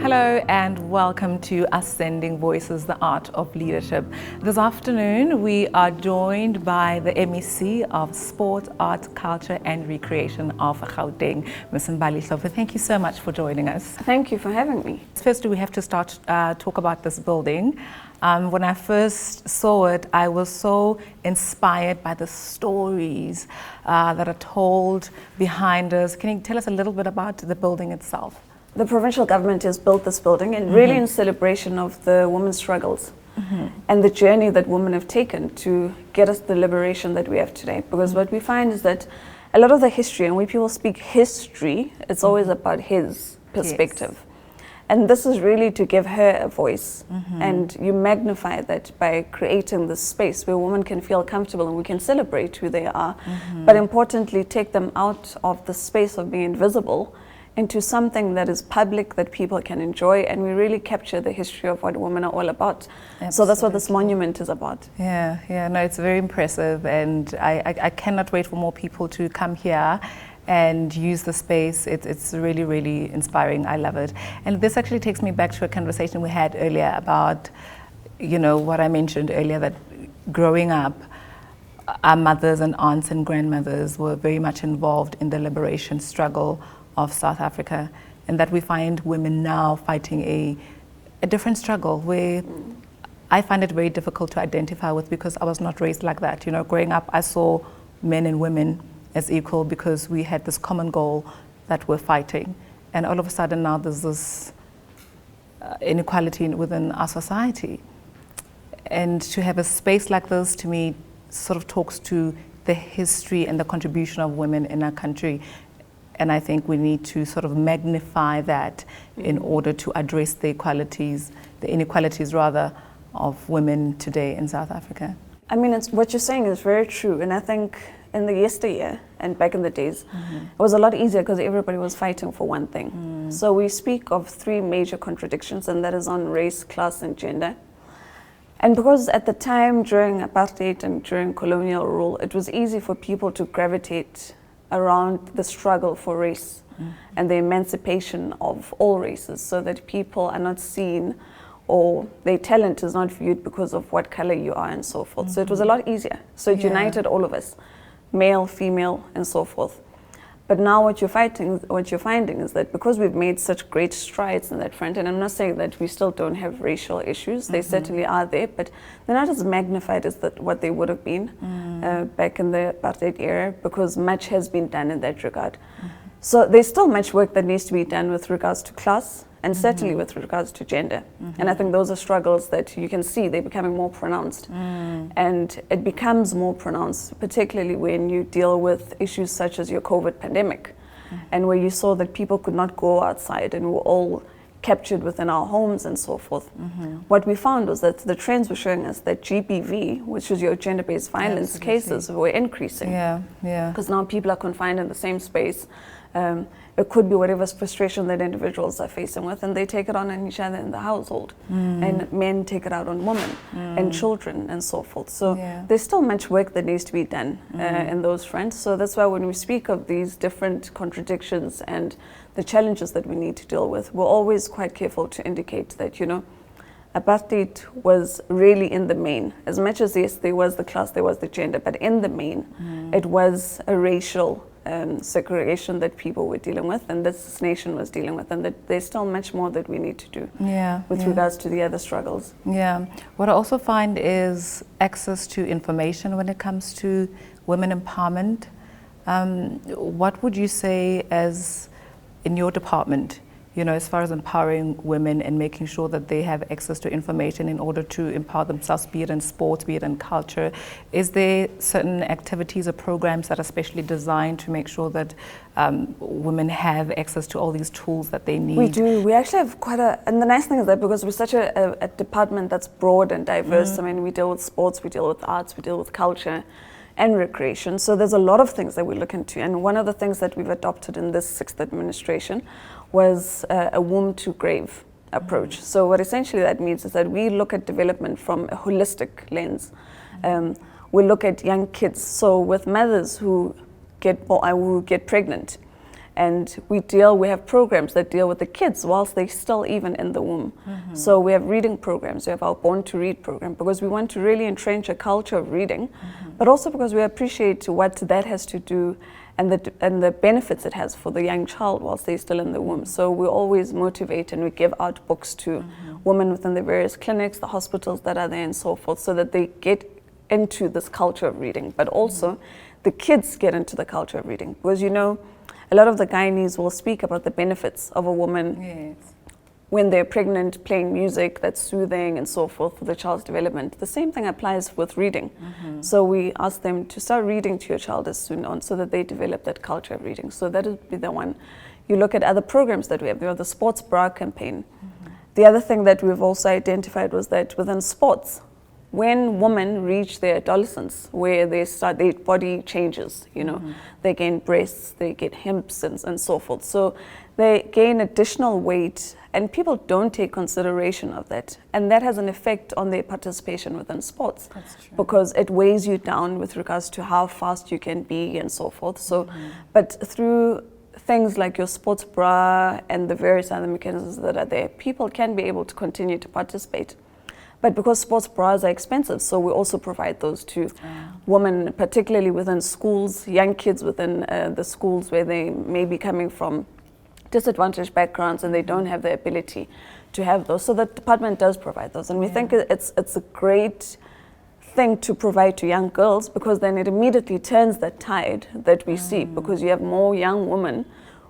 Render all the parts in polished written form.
Hello and welcome to Ascending Voices, the Art of Leadership. This afternoon we are joined by the MEC of Sport, Art, Culture and Recreation of Gauteng, Ms. Mbali Hlophe. Thank you so much for joining us. Thank you for having me. Firstly, we have to start talk about this building. When I first saw it, I was so inspired by the stories that are told behind us. Can you tell us a little bit about the building itself? The provincial government has built this building and really in celebration of the women's struggles and the journey that women have taken to get us the liberation that we have today. Because what we find is that a lot of the history, and when people speak history, it's always about his perspective. Yes. And this is really to give her a voice. And you magnify that by creating this space where women can feel comfortable and we can celebrate who they are. But importantly, take them out of the space of being invisible into something that is public, that people can enjoy, and we really capture the history of what women are all about. Absolutely. So that's what this monument is about. Yeah, no, it's very impressive, and I cannot wait for more people to come here and use the space. It's really, really inspiring. I love it. And this actually takes me back to a conversation we had earlier about, you know, what I mentioned earlier, that growing up, our mothers and aunts and grandmothers were very much involved in the liberation struggle of South Africa, and that we find women now fighting a different struggle where I find it very difficult to identify with, because I was not raised like that. You know, growing up, I saw men and women as equal because we had this common goal that we're fighting, and all of a sudden now there's this inequality within our society. And to have a space like this, to me, sort of talks to the history and the contribution of women in our country. And I think we need to sort of magnify that in order to address the inequalities rather, of women today in South Africa. I mean, what you're saying is very true. And I think in the yesteryear and back in the days, it was a lot easier because everybody was fighting for one thing. So we speak of three major contradictions, and that is on race, class, and gender. And because at the time during apartheid and during colonial rule, it was easy for people to gravitate around the struggle for race and the emancipation of all races, so that people are not seen or their talent is not viewed because of what color you are and so forth. So it was a lot easier. So it united all of us, male, female, and so forth. But now what you're finding is that because we've made such great strides in that front, and I'm not saying that we still don't have racial issues, they certainly are there, but they're not as magnified as what they would have been back in the apartheid era, because much has been done in that regard. So there's still much work that needs to be done with regards to class, and certainly with regards to gender. And I think those are struggles that you can see they're becoming more pronounced. And it becomes more pronounced, particularly when you deal with issues such as your COVID pandemic, and where you saw that people could not go outside and were all captured within our homes and so forth. What we found was that the trends were showing us that GBV, which is your gender-based violence cases, were increasing. Because now people are confined in the same space. It could be whatever frustration that individuals are facing with, and they take it on each other in the household. And men take it out on women and children and so forth. So there's still much work that needs to be done in those fronts. So that's why when we speak of these different contradictions and the challenges that we need to deal with, we're always quite careful to indicate that, you know, apartheid was really in the main, as much as yes, there was the class, there was the gender, but in the main, it was a racial segregation that people were dealing with, and this nation was dealing with, and that there's still much more that we need to do with regards to the other struggles. What I also find is access to information when it comes to women empowerment. What would you say, as in your department, as far as empowering women and making sure that they have access to information in order to empower themselves, be it in sports, be it in culture, is there certain activities or programs that are specially designed to make sure that women have access to all these tools that they need? We do. We actually have and the nice thing is that because we're such a department that's broad and diverse, I mean, we deal with sports, we deal with arts, we deal with culture and recreation. So there's a lot of things that we look into. And one of the things that we've adopted in this 6th administration was a womb to grave approach. So what essentially that means is that we look at development from a holistic lens. We look at young kids. So with mothers who get pregnant, and we have programs that deal with the kids whilst they're still even in the womb. So we have reading programs, we have our Born to Read program, because we want to really entrench a culture of reading, but also because we appreciate what that has to do and the benefits it has for the young child whilst they're still in the womb. So we always motivate and we give out books to women within the various clinics, the hospitals that are there and so forth, so that they get into this culture of reading, but also the kids get into the culture of reading. Because a lot of the gynaes will speak about the benefits of a woman when they're pregnant, playing music that's soothing and so forth for the child's development. The same thing applies with reading. So we ask them to start reading to your child as soon on so that they develop that culture of reading. So that would be the one. You look at other programs that we have. We have the Sports Bra campaign. The other thing that we've also identified was that within sports, when women reach their adolescence, where their body changes, they gain breasts, they get hips and so forth. So they gain additional weight and people don't take consideration of that. And that has an effect on their participation within sports. That's true. Because it weighs you down with regards to how fast you can be and so forth. So, but through things like your sports bra and the various other mechanisms that are there, people can be able to continue to participate. But because sports bras are expensive, so we also provide those to women, particularly within schools, young kids within the schools where they may be coming from disadvantaged backgrounds and they don't have the ability to have those. So the department does provide those. And we think it's a great thing to provide to young girls, because then it immediately turns that tide that we see, because you have more young women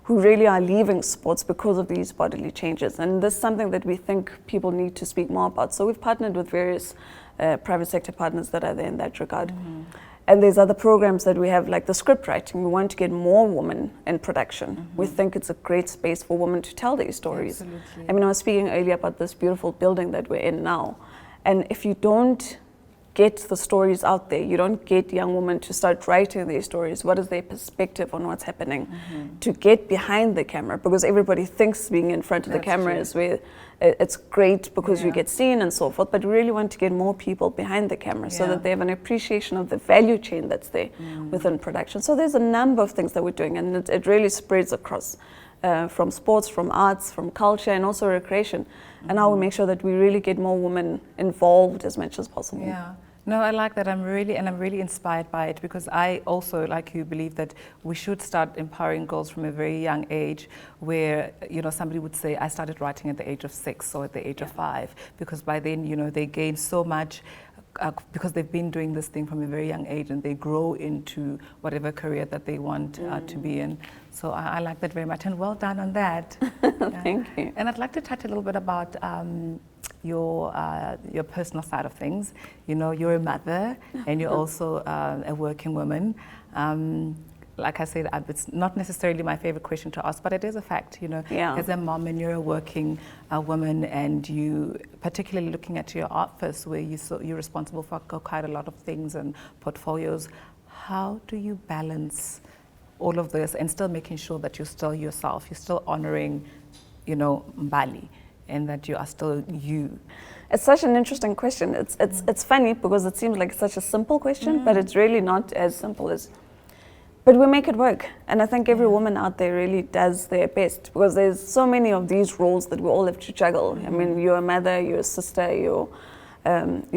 who really are leaving sports because of these bodily changes. And this is something that we think people need to speak more about. So we've partnered with various private sector partners that are there in that regard. And there's other programs that we have, like the script writing. We want to get more women in production. We think it's a great space for women to tell their stories. Absolutely. I mean, I was speaking earlier about this beautiful building that we're in now. And if you don't get the stories out there, you don't get young women to start writing their stories, what is their perspective on what's happening, to get behind the camera, because everybody thinks being in front of the camera is where it's great because you get seen and so forth, but we really want to get more people behind the camera so that they have an appreciation of the value chain that's there within production. So there's a number of things that we're doing, and it really spreads across from sports, from arts, from culture, and also recreation. And now we make sure that we really get more women involved as much as possible. Yeah. No, I like that. I'm really inspired by it, because I also, like you, believe that we should start empowering girls from a very young age, where, somebody would say, I started writing at the age of 6 or at the age of 5, because by then, they gain so much because they've been doing this thing from a very young age, and they grow into whatever career that they want to be in. So I like that very much, and well done on that. Thank you. And I'd like to touch a little bit about your personal side of things. You're a mother and you're also a working woman. Like I said, it's not necessarily my favorite question to ask, but it is a fact. As a mom and you're a working woman, and you, particularly looking at your office where you're responsible for quite a lot of things and portfolios, how do you balance all of this and still making sure that you're still yourself, you're still honoring, Mbali, and that you are still you? It's such an interesting question. It's funny because it seems like such a simple question, but it's really not as simple as. But we make it work, and I think every woman out there really does their best, because there's so many of these roles that we all have to juggle. I mean, you're a mother, you're a sister, you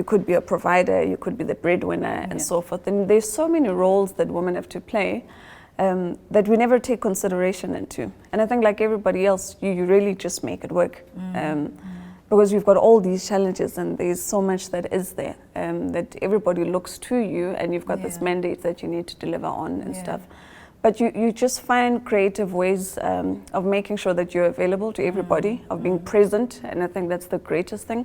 could be a provider, you could be the breadwinner, and so forth. And there's so many roles that women have to play that we never take consideration into. And I think, like everybody else, you really just make it work. Because you've got all these challenges, and there's so much that is there, that everybody looks to you, and you've got this mandate that you need to deliver on and stuff. But you just find creative ways of making sure that you're available to everybody, of being present, and I think that's the greatest thing.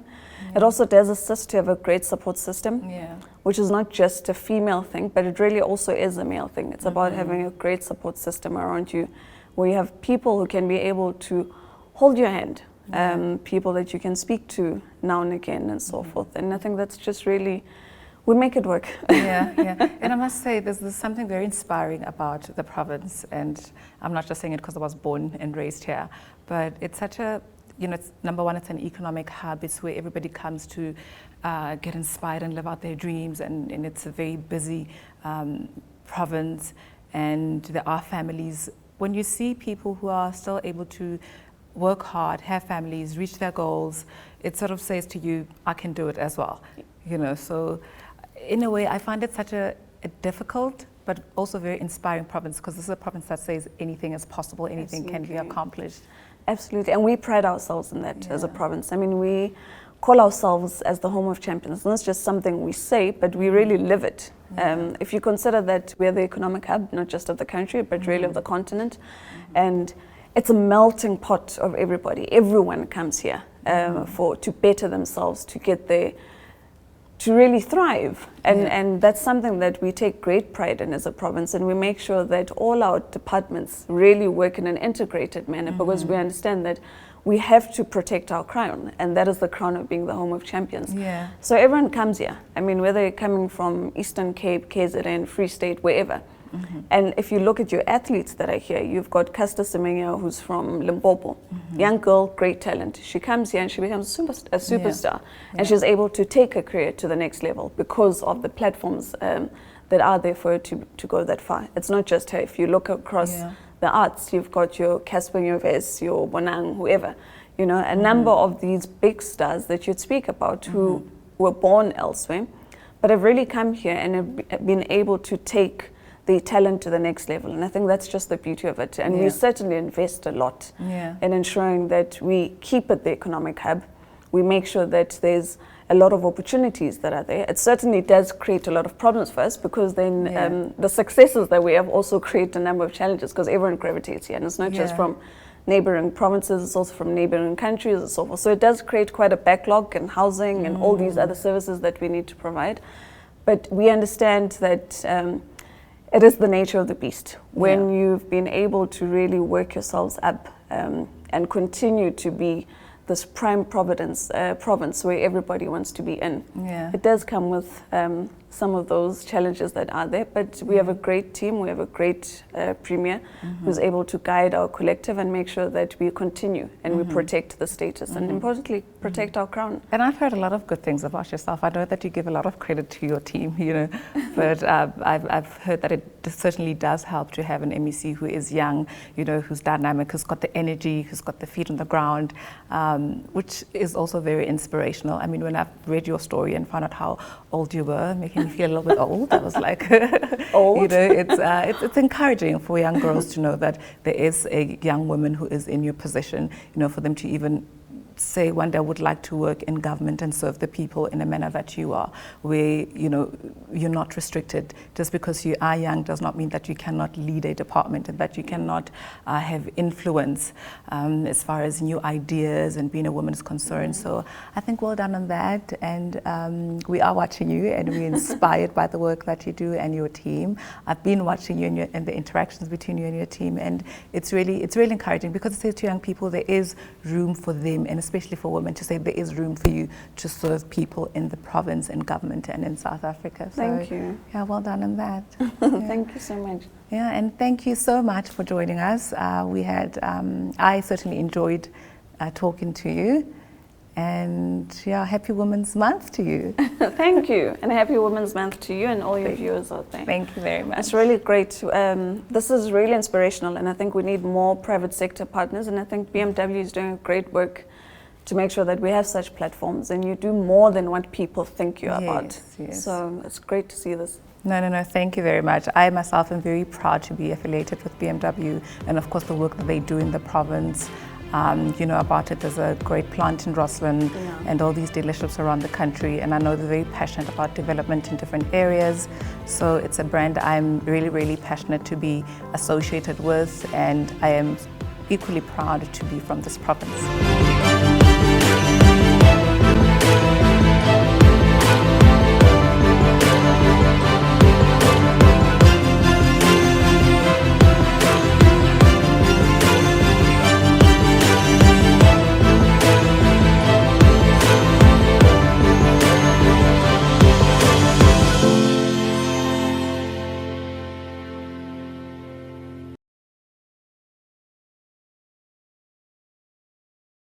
It also does assist to have a great support system, which is not just a female thing, but it really also is a male thing. It's about having a great support system around you, where you have people who can be able to hold your hand, people that you can speak to now and again and so forth. And I think that's just really, we make it work. And I must say, there's something very inspiring about the province, and I'm not just saying it because I was born and raised here, but it's such a, it's, number one, it's an economic hub. It's where everybody comes to get inspired and live out their dreams, and it's a very busy province, and there are families. When you see people who are still able to work hard, have families, reach their goals, it sort of says to you, I can do it as well. So in a way, I find it such a difficult but also very inspiring province, because this is a province that says anything is possible, anything can be accomplished. Absolutely, and we pride ourselves in that as a province. I mean, we call ourselves as the home of champions. Not just something we say, but we really live it. If you consider that we're the economic hub, not just of the country, but really of the continent, and it's a melting pot of everybody. Everyone comes here to better themselves, to get there, to really thrive. And that's something that we take great pride in as a province, and we make sure that all our departments really work in an integrated manner, because we understand that we have to protect our crown, and that is the crown of being the home of champions. So everyone comes here. I mean, whether you're coming from Eastern Cape, KZN, Free State, wherever. And if you look at your athletes that are here, you've got Caster Semenya, who's from Limpopo. Young girl, great talent. She comes here and she becomes a superstar. And she's able to take her career to the next level because of the platforms that are there for her to go that far. It's not just her. If you look across the arts, you've got your Casper Nyovest, your Bonang, whoever. A number of these big stars that you'd speak about who were born elsewhere, but have really come here and have been able to take the talent to the next level. And I think that's just the beauty of it. And we certainly invest a lot in ensuring that we keep it the economic hub. We make sure that there's a lot of opportunities that are there. It certainly does create a lot of problems for us, because then the successes that we have also create a number of challenges, because everyone gravitates here. And it's not just from neighboring provinces, it's also from neighboring countries and so forth. So it does create quite a backlog in housing and all these other services that we need to provide. But we understand that it is the nature of the beast. When you've been able to really work yourselves up and continue to be this prime province where everybody wants to be in, it does come with some of those challenges that are there. But we have a great team, we have a great premier who's able to guide our collective and make sure that we continue and we protect the status and importantly protect our crown. And I've heard a lot of good things about yourself. I know that you give a lot of credit to your team, but I've heard that it certainly does help to have an MEC who is young, who's dynamic, who's got the energy, who's got the feet on the ground, which is also very inspirational. I mean, when I've read your story and found out how old you were, making me feel a little bit old, I was like, old? It's encouraging for young girls to know that there is a young woman who is in your position, for them to even say one day I would like to work in government and serve the people in a manner that you are, where you're not restricted. Just because you are young does not mean that you cannot lead a department and that you cannot have influence as far as new ideas and being a woman is concerned. So I think well done on that, and we are watching you and we're inspired by the work that you do and your team. I've been watching you and the interactions between you and your team, and it's really encouraging, because it says to young people there is room for them, and especially for women, to say there is room for you to serve people in the province and government and in South Africa. So, thank you. Yeah, well done on that. Thank you so much. Yeah, and thank you so much for joining us. I certainly enjoyed talking to you. And happy Women's Month to you. Thank you, and happy Women's Month to you and all your viewers out there. Thank you very much. It's really great. This is really inspirational, and I think we need more private sector partners, and I think BMW is doing great work to make sure that we have such platforms and you do more than what people think you're about. Yes. So it's great to see this. No, thank you very much. I myself am very proud to be affiliated with BMW, and of course the work that they do in the province. you know about it. There's a great plant in Roslyn and all these dealerships around the country, and I know they're very passionate about development in different areas. So it's a brand I'm really, really passionate to be associated with, and I am equally proud to be from this province.